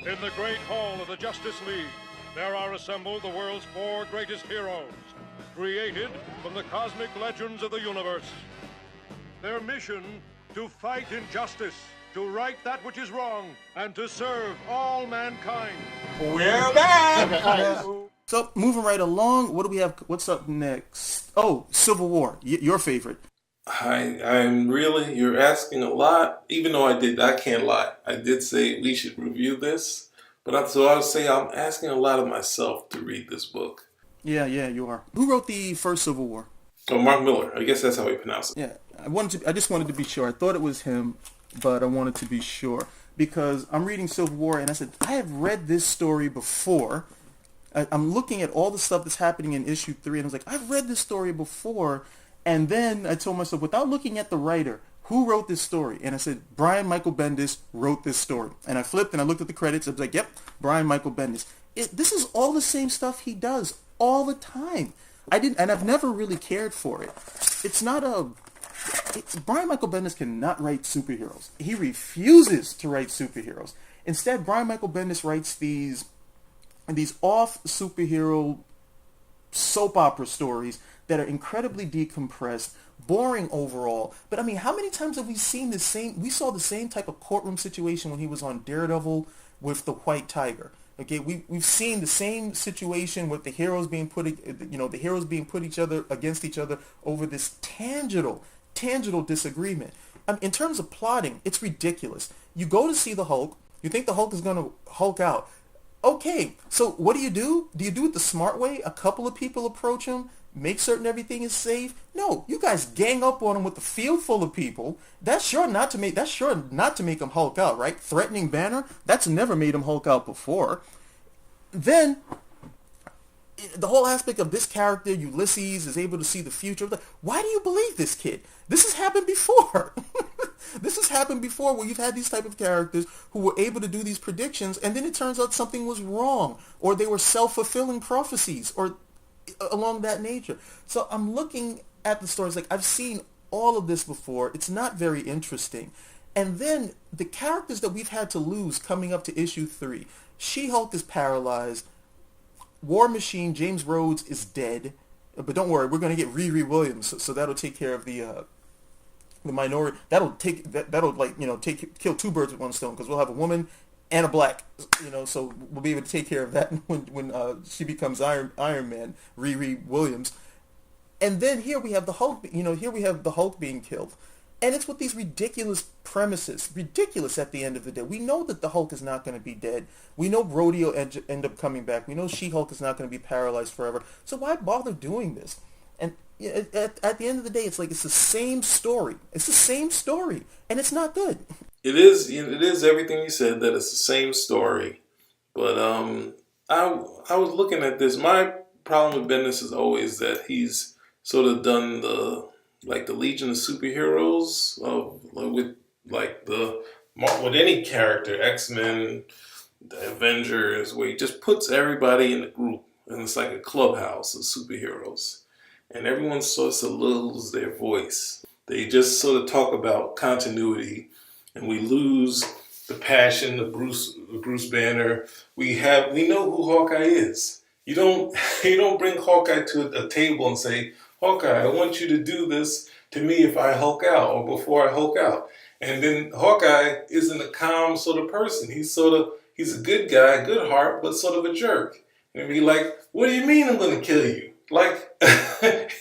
In the great hall of the Justice League, there are assembled the world's 4 greatest heroes, created from the cosmic legends of the universe. Their mission, to fight injustice, to right that which is wrong, and to serve all mankind. We're back! So, moving right along, what do we have? What's up next? Oh, Civil War, your favorite. You're asking a lot, even though I can't lie. I did say we should review this, so I would say I'm asking a lot of myself to read this book. Yeah, you are. Who wrote the first Civil War? Oh, Mark Miller. I guess that's how he pronounced it. Yeah, I just wanted to be sure. I thought it was him, but I wanted to be sure because I'm reading Civil War and I said, I have read this story before. I'm looking at all the stuff that's happening in issue 3 and I was like, I've read this story before. And then I told myself, without looking at the writer, who wrote this story? And I said, Brian Michael Bendis wrote this story. And I flipped and I looked at the credits. I was like, yep, Brian Michael Bendis. This is all the same stuff he does all the time. I've never really cared for it. Brian Michael Bendis cannot write superheroes. He refuses to write superheroes. Instead, Brian Michael Bendis writes these off superhero soap opera stories that are incredibly decompressed, boring overall. But I mean, how many times have we seen we saw the same type of courtroom situation when he was on Daredevil with the White Tiger. Okay, we've seen the same situation with the heroes being put each other against each other over this tangential disagreement. In terms of plotting, it's ridiculous. You go to see the Hulk, you think the Hulk is going to Hulk out. Okay, so what do? Do you do it the smart way? A couple of people approach him, make certain everything is safe? No, you guys gang up on him with a field full of people. That's sure not to make him Hulk out, right? Threatening Banner, that's never made him Hulk out before. Then the whole aspect of this character, Ulysses, is able to see the future. Why do you believe this kid? This has happened before. This has happened before where you've had these type of characters who were able to do these predictions and then it turns out something was wrong or they were self-fulfilling prophecies or along that nature. So I'm looking at the stories like I've seen all of this before. It's not very interesting. And then the characters that we've had to lose coming up to issue 3. She-Hulk is paralyzed. War Machine, James Rhodes is dead. But don't worry, we're going to get Riri Williams, so that'll take care of the minority. That'll kill 2 birds with 1 stone because we'll have a woman and a black, so we'll be able to take care of that when she becomes Iron Man, Riri Williams. And then here we have the Hulk, the Hulk being killed. And it's with these ridiculous premises, ridiculous at the end of the day. We know that the Hulk is not going to be dead. We know Rhodey will end up coming back. We know She-Hulk is not going to be paralyzed forever. So why bother doing this? And at the end of the day, it's like it's the same story. It's the same story, and it's not good. It is everything you said, that it's the same story. But I was looking at this. My problem with Bendis is always that he's sort of done the Legion of Superheroes with any character, X-Men, the Avengers, where he just puts everybody in a group and it's like a clubhouse of superheroes. And everyone starts to lose their voice. They just sort of talk about continuity and we lose the passion of Bruce Banner. We know who Hawkeye is. You don't bring Hawkeye to a table and say, Hawkeye, I want you to do this to me if I Hulk out or before I Hulk out. And then Hawkeye isn't a calm sort of person. He's a good guy, good heart, but sort of a jerk. And be like, what do you mean I'm going to kill you? Like,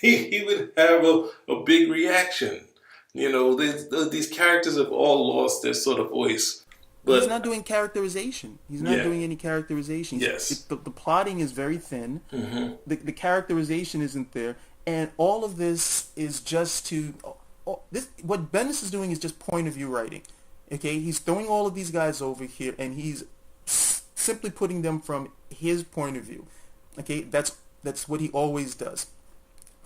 he would have a big reaction. These characters have all lost their sort of voice. But he's not doing characterization. He's not doing any characterization. Yes. The plotting is very thin. Mm-hmm. The characterization isn't there. And all of this is just what Bendis is doing is just point of view writing. Okay? He's throwing all of these guys over here and he's simply putting them from his point of view. Okay? That's what he always does.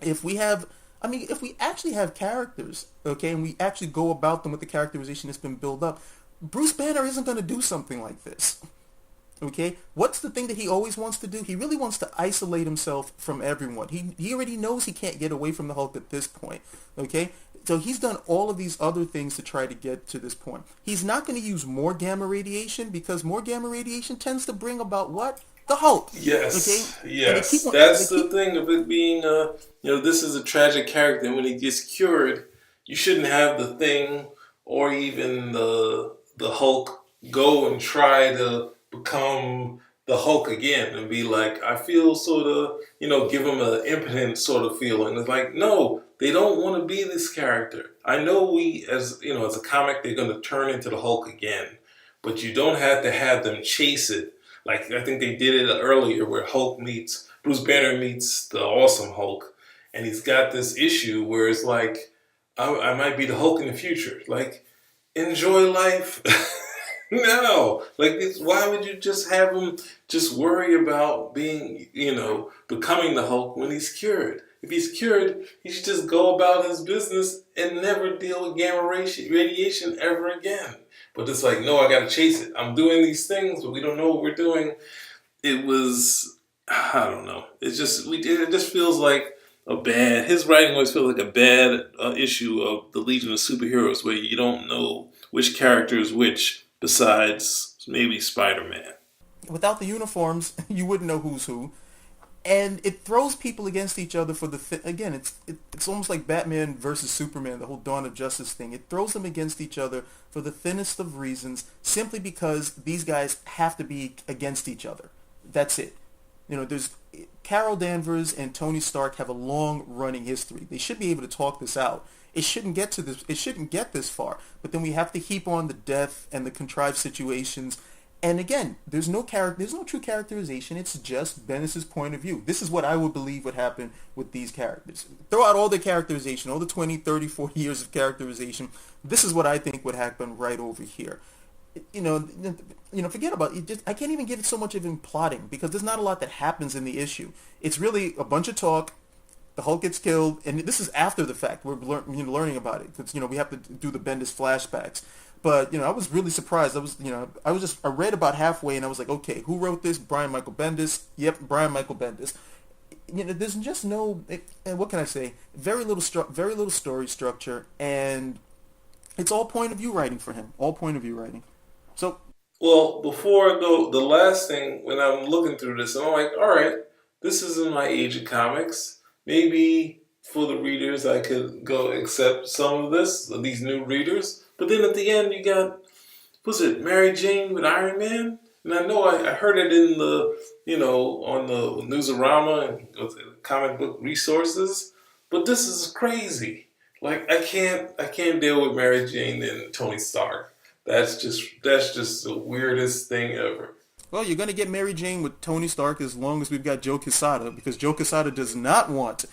If we actually have characters, okay, and we actually go about them with the characterization that's been built up, Bruce Banner isn't going to do something like this. Okay? What's the thing that he always wants to do? He really wants to isolate himself from everyone. He already knows he can't get away from the Hulk at this point. Okay? So he's done all of these other things to try to get to this point. He's not going to use more gamma radiation because more gamma radiation tends to bring about what? The Hulk. Yes, Okay? yes. That's the thing of it being, this is a tragic character. And when he gets cured, you shouldn't have the Thing or even the Hulk go and try to become the Hulk again and be like, I feel sort of, give him an impotent sort of feeling. It's like, no, they don't want to be this character. I know as a comic, they're going to turn into the Hulk again, but you don't have to have them chase it. Like, I think they did it earlier where Bruce Banner meets the Awesome Hulk, and he's got this issue where it's like, I might be the Hulk in the future. Like, enjoy life. No, why would you just have him just worry about being, becoming the Hulk when he's cured? If he's cured, he should just go about his business and never deal with gamma radiation ever again. But it's like, no, I gotta chase it. I'm doing these things, but we don't know what we're doing. It was, I don't know. It just feels like his writing always feels like a bad issue of the Legion of Superheroes where you don't know which character is which besides maybe Spider-Man. Without the uniforms, you wouldn't know who's who. And it throws people against each other for again, it's almost like Batman versus Superman, the whole Dawn of Justice thing. It throws them against each other for the thinnest of reasons, simply because these guys have to be against each other. That's it. There's Carol Danvers and Tony Stark have a long-running history. They should be able to talk this out. It shouldn't get to this. It shouldn't get this far. But then we have to heap on the death and the contrived situations. And again, there's no true characterization. It's just Bendis' point of view. This is what I would believe would happen with these characters. Throw out all the characterization, all the 20, 30, 40 years of characterization. This is what I think would happen right over here. Forget about it. I can't even give it so much of in plotting because there's not a lot that happens in the issue. It's really a bunch of talk. The Hulk gets killed, and this is after the fact. We're learning about it because we have to do the Bendis flashbacks. But I was really surprised. I read about halfway, and I was like, okay, who wrote this? Brian Michael Bendis. Yep, Brian Michael Bendis. There's just no. And what can I say? Very little story structure, and it's all point of view writing for him. All point of view writing. So. Well, before I go, the last thing when I'm looking through this, and I'm like, all right, this is in my age of comics. Maybe for the readers, I could go accept some of these new readers. But then at the end, you got, was it Mary Jane with Iron Man? And I know I heard it in the, on the Newsarama and comic book resources. But this is crazy. Like, I can't deal with Mary Jane and Tony Stark. That's just the weirdest thing ever. Well, you're going to get Mary Jane with Tony Stark as long as we've got Joe Quesada, because Joe Quesada does not want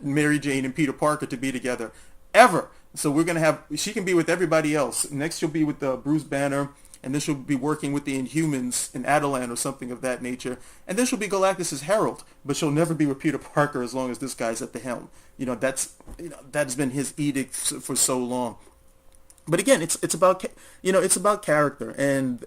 Mary Jane and Peter Parker to be together, ever. So we're going to she can be with everybody else. Next she'll be with Bruce Banner, and then she'll be working with the Inhumans in Adelan or something of that nature. And then she'll be Galactus' herald, but she'll never be with Peter Parker as long as this guy's at the helm. That's been his edict for so long. But again, it's about character, and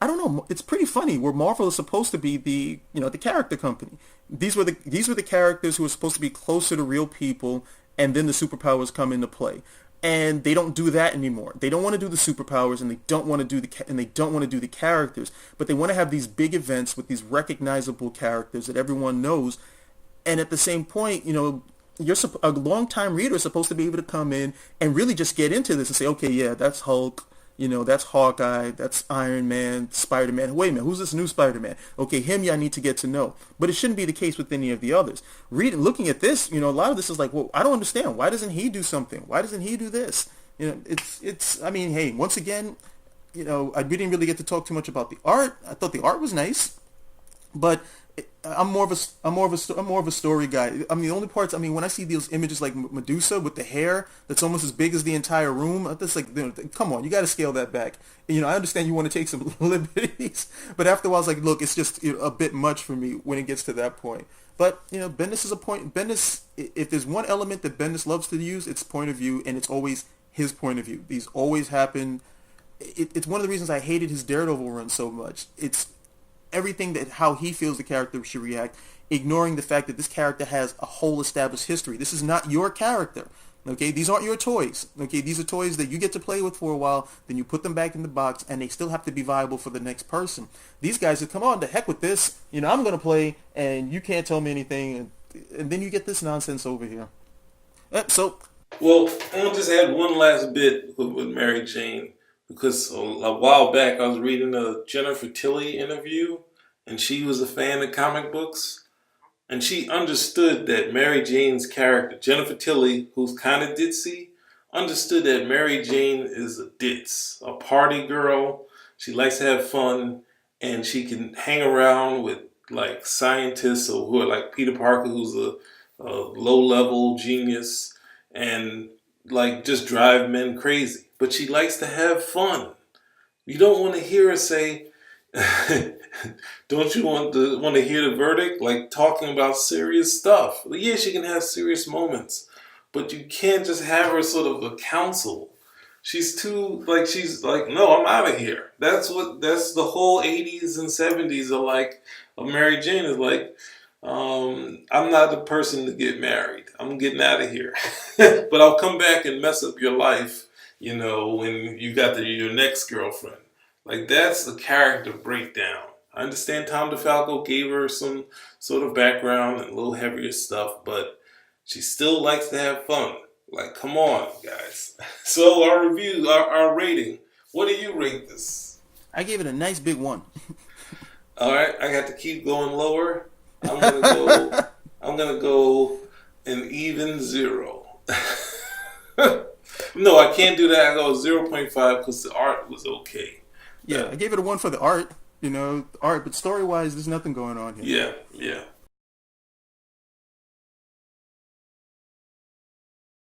I don't know, it's pretty funny where Marvel is supposed to be the character company. These were the characters who were supposed to be closer to real people, and then the superpowers come into play. And they don't do that anymore. They don't want to do the superpowers, and they don't want to do the characters, but they want to have these big events with these recognizable characters that everyone knows. And at the same point, a long-time reader is supposed to be able to come in and really just get into this and say, okay, yeah, that's Hulk, that's Hawkeye, that's Iron Man, Spider-Man. Wait a minute, who's this new Spider-Man? Okay, him, I need to get to know. But it shouldn't be the case with any of the others. Looking at this, a lot of this is like, well, I don't understand. Why doesn't he do something? Why doesn't he do this? Hey, once again, we didn't really get to talk too much about the art. I thought the art was nice, but I'm more of a story guy. The only parts, when I see those images like Medusa with the hair that's almost as big as the entire room, I'm just like, come on, you got to scale that back. I understand you want to take some liberties, but after a while, it's like, look, it's just a bit much for me when it gets to that point. But Bendis is a point. Bendis, if there's one element that Bendis loves to use, it's point of view, and it's always his point of view. These always happen. It's one of the reasons I hated his Daredevil run so much. It's everything that how he feels the character should react, ignoring the fact that this character has a whole established history. This is not your character. Okay, these aren't your toys. Okay, these are toys that you get to play with for a while, then you put them back in the box, and they still have to be viable for the next person. These guys said, come on, the heck with this. I'm going to play, and you can't tell me anything. And then you get this nonsense over here. So, Well, I want to just add one last bit with Mary Jane, because a while back I was reading a Jennifer Tilly interview, and she was a fan of comic books. And she understood that Mary Jane's character, Jennifer Tilly, who's kind of ditzy, understood that Mary Jane is a ditz, a party girl. She likes to have fun, and she can hang around with like scientists or who are like Peter Parker, who's a low-level genius, and like just drive men crazy. But she likes to have fun. You don't want to hear her say, don't you want to hear the verdict? Like talking about serious stuff. Well, yeah, she can have serious moments, but you can't just have her sort of a counsel. She's no, I'm out of here. That's the whole 80s and 70s are like. Mary Jane is like, I'm not the person to get married. I'm getting out of here, but I'll come back and mess up your life. When you got your next girlfriend. Like, that's the character breakdown. I understand Tom DeFalco gave her some sort of background and a little heavier stuff, but she still likes to have fun. Like, come on, guys. So our review, our rating. What do you rate this? I gave it a nice big 1. All right, I got to keep going lower. I'm gonna go an even 0. No, I can't do that. I go 0.5 because the art was okay. Yeah, I gave it a 1 for the art. Art, but story-wise, there's nothing going on here. Yeah.